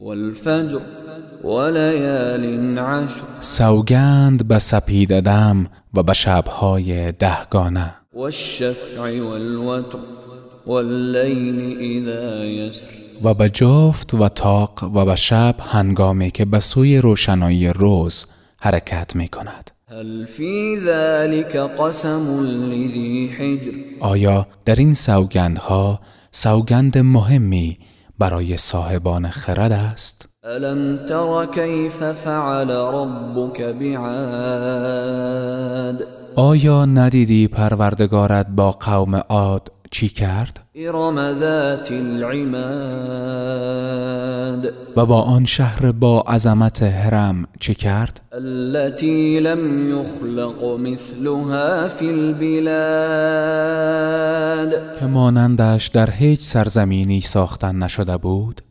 والفجر وليال عشر سوگند به سپید دم و به شبهای 10گانه. والشفع والوتر واللیل اذا یسر و به جفت و طاق و به شب هنگامی که به سوی روشنایی روز حرکت می کند. هل فی ذلک قسم لذی حجر آیا در این سوگندها سوگند مهمی برای صاحبان خرد است؟ الم تر کیف فعل ربک بعاد آیا ندیدی پروردگارت با قوم عاد چی کرد؟ ارم ذات العماد و با آن شهر با عظمت هرم چی کرد؟ التي لم يخلق مثلها في البلاد که مانندش در هیچ سرزمینی ساختن نشده بود.